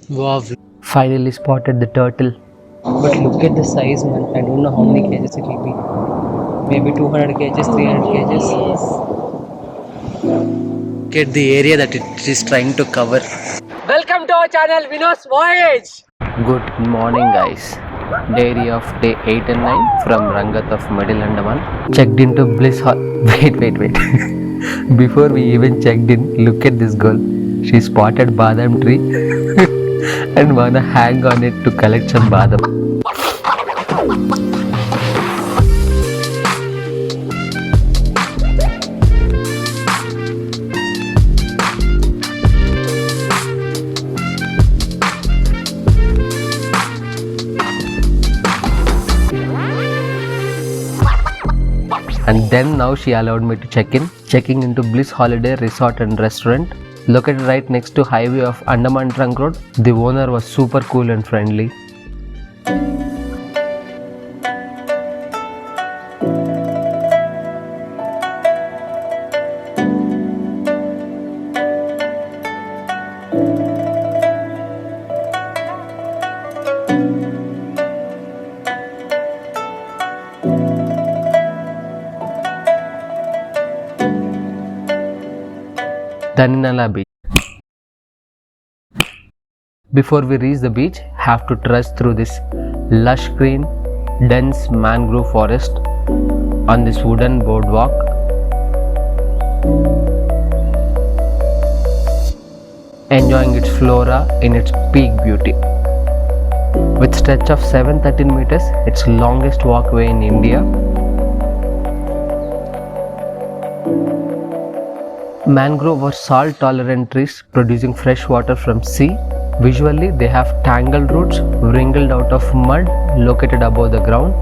Wow. Finally spotted the turtle. But look at the size, man. I don't know how many kgs it will be. Maybe 200 kgs, 300 kgs. Look at the area that it is trying to cover. Welcome to our channel, Vinod's Voyage! Good morning, guys. Diary of day 8 and 9 from Rangat of Middle Andaman. Checked into Bliss Hall. Wait. Before we even checked in, look at this girl. She spotted badam tree and wanna hang on it to collect some badam. And then now she allowed me to check in. Checking into Bliss Holiday Resort and Restaurant, located right next to highway of Andaman Trunk Road. The owner was super cool and friendly. Daninala Beach. Before we reach the beach, have to trudge through this lush green, dense mangrove forest on this wooden boardwalk. Enjoying its flora in its peak beauty. With stretch of 713 meters, its longest walkway in India. Mangrove are salt-tolerant trees producing fresh water from sea. Visually, they have tangled roots wrinkled out of mud located above the ground.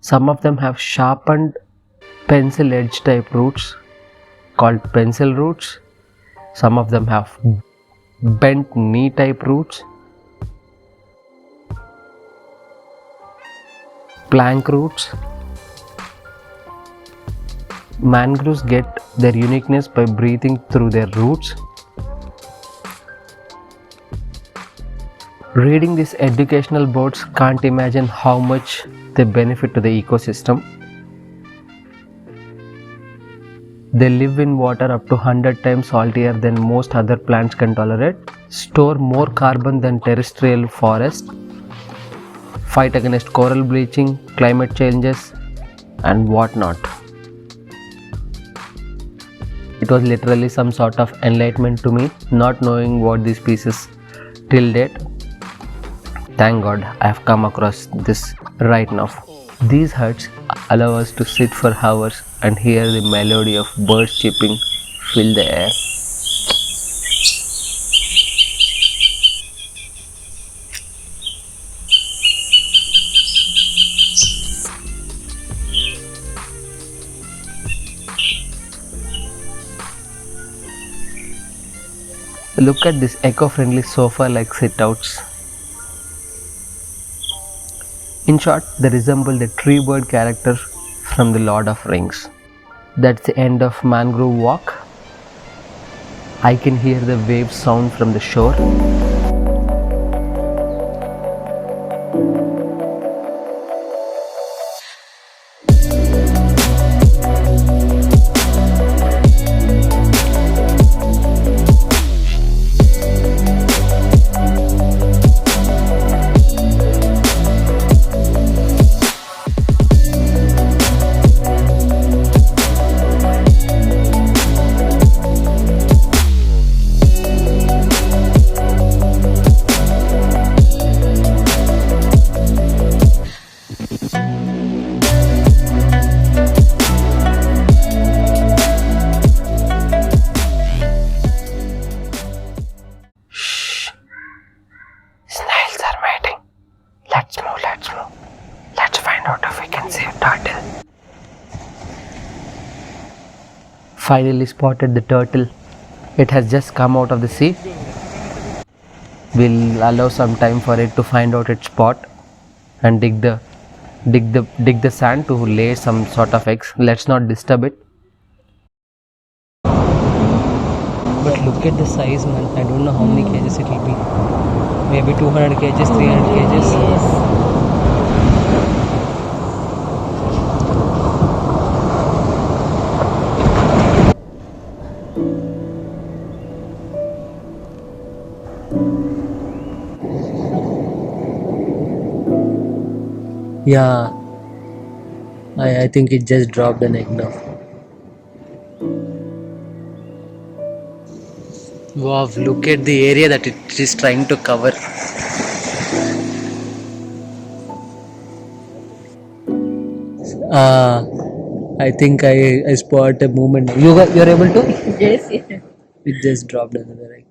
Some of them have sharpened pencil edge type roots called pencil roots. Some of them have bent knee type roots, plank roots. Mangroves get their uniqueness by breathing through their roots. Reading these educational boards, can't imagine how much they benefit to the ecosystem. They live in water up to 100 times saltier than most other plants can tolerate, store more carbon than terrestrial forest, fight against coral bleaching, climate changes, and whatnot. It was literally some sort of enlightenment to me, not knowing what these pieces till date. Thank God I have come across this right now. These huts allow us to sit for hours and hear the melody of birds chirping fill the air. Look at this eco-friendly sofa-like sit-outs. In short, they resemble the tree bird character from the Lord of Rings. That's the end of Mangrove Walk. I can hear the waves sound from the shore. Let's find out if we can see a turtle. Finally spotted the turtle. It has just come out of the sea. We'll allow some time for it to find out its spot and dig the sand to lay some sort of eggs. Let's not disturb it. look at the size, man. I don't know how many kgs it will be. Maybe 200 kgs, 300 kgs. Yeah, I think it just dropped an egg now. Wow, look at the area that it is trying to cover. I think I spot a movement. You're able to? Yes, yes. It just dropped another egg.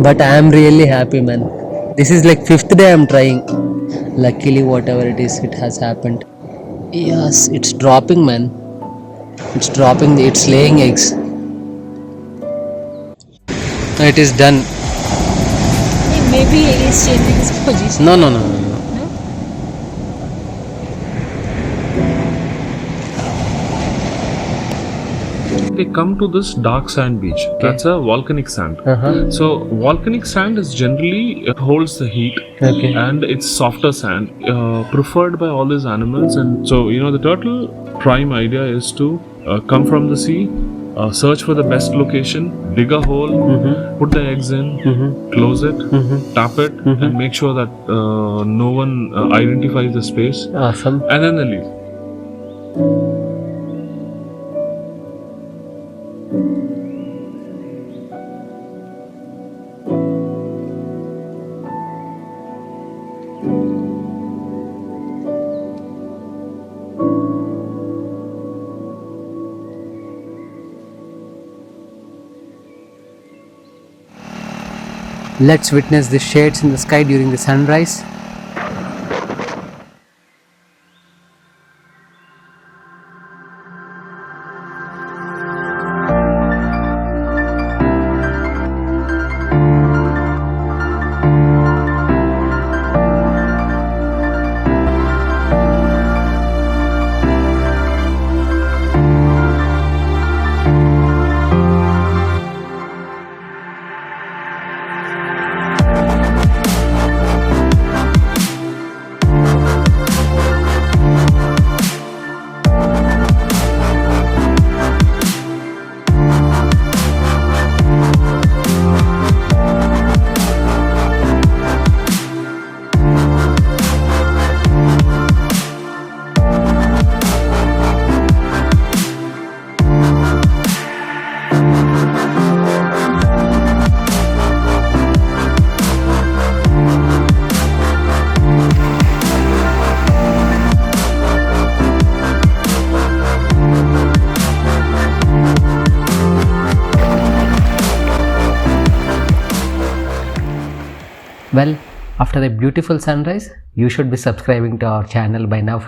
But I am really happy, man. This is like fifth day I'm trying. Luckily, whatever it is, it has happened. Yes, it's dropping, man. It's dropping. It's laying eggs. It is done. Maybe he is changing his position. No. No? They come to this dark sand beach. That's a volcanic sand. So volcanic sand is generally holds the heat, Okay. and it's softer sand, preferred by all these animals. And so the turtle prime idea is to come from the sea, search for the best location, dig a hole, put the eggs in, close it, tap it, and make sure that no one identifies the space, Awesome. and then they leave. Let's witness the shades in the sky during the sunrise. Well, after a beautiful sunrise, you should be subscribing to our channel by now.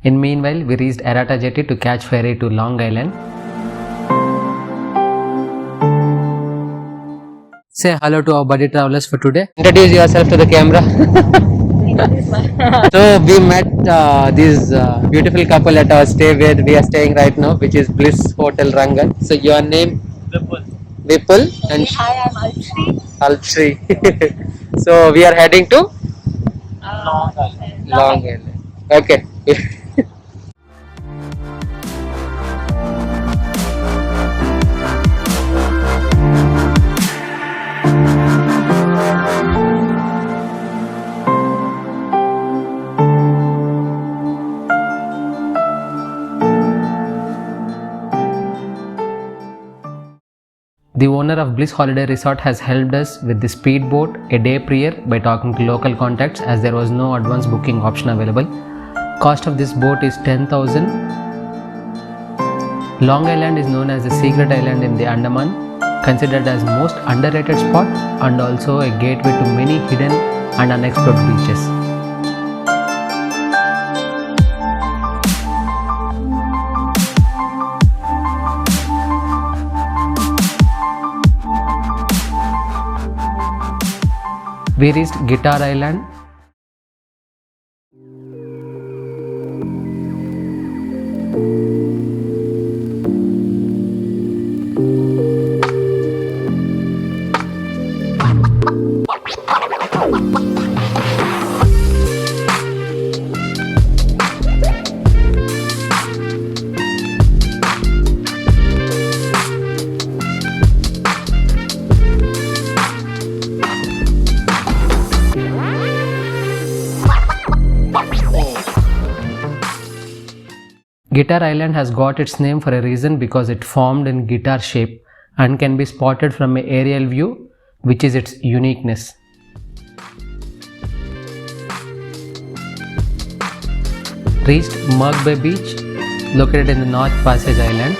In meanwhile, we reached Errata Jetty to catch ferry to Long Island. Say hello to our buddy travelers for today. Introduce yourself to the camera. So we met this beautiful couple at our stay where we are staying right now, which is Bliss Hotel Rangan. So your name? Vipul and Hi, I'm Alshri. Alshri. So we are heading to Long Island. Okay. The owner of Bliss Holiday Resort has helped us with the speedboat a day prior by talking to local contacts, as there was no advance booking option available. Cost of this boat is 10,000. Long Island is known as the secret island in the Andaman, considered as most underrated spot and also a gateway to many hidden and unexplored beaches. We reached Guitar Island. Guitar Island has got its name for a reason because it formed in guitar shape and can be spotted from an aerial view, which is its uniqueness. Reached Mug Bay Beach, located in the North Passage Island.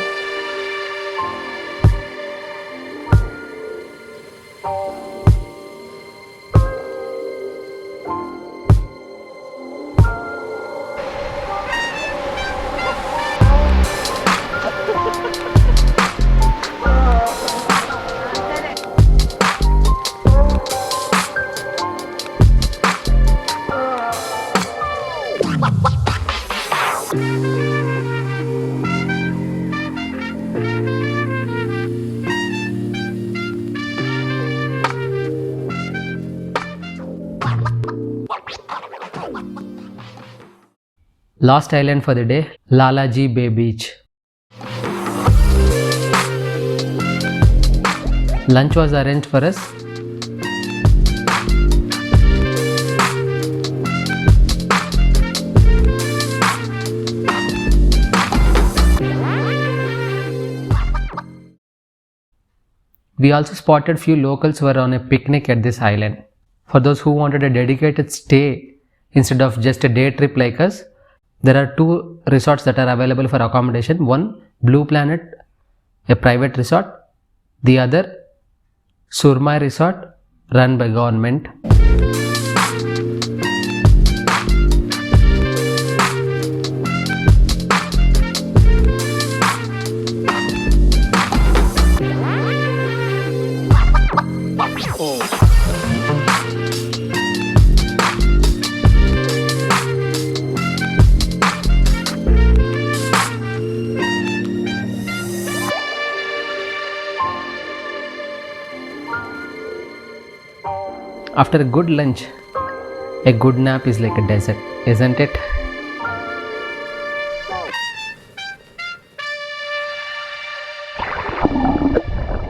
Last island for the day, Lalaji Bay Beach. Lunch was arranged for us. We also spotted few locals who were on a picnic at this island. For those who wanted a dedicated stay instead of just a day trip like us, there are two resorts that are available for accommodation. One, Blue Planet, a private resort. The other, Surmai Resort, run by government. After a good lunch, a good nap is like a desert, isn't it?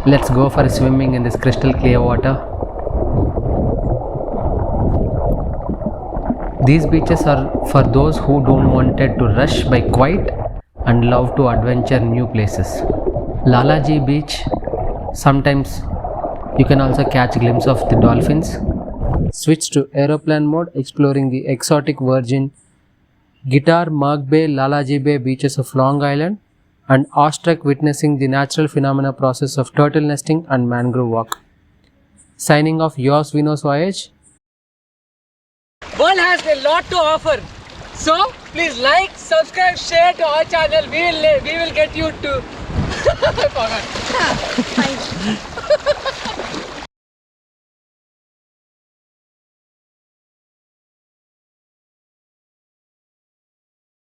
Let's go for swimming in this crystal clear water. These beaches are for those who don't wanted to rush by quiet and love to adventure new places. Lalaji Beach, sometimes you can also catch a glimpse of the dolphins. Switch to aeroplane mode, exploring the exotic virgin Guitar, Mug Bay, Lalaji Bay beaches of Long Island, and awestruck witnessing the natural phenomena process of turtle nesting and mangrove walk. Signing off, yours Vinos Voyage. World has a lot to offer. So please like, subscribe, share to our channel. We will get you to. I forgot.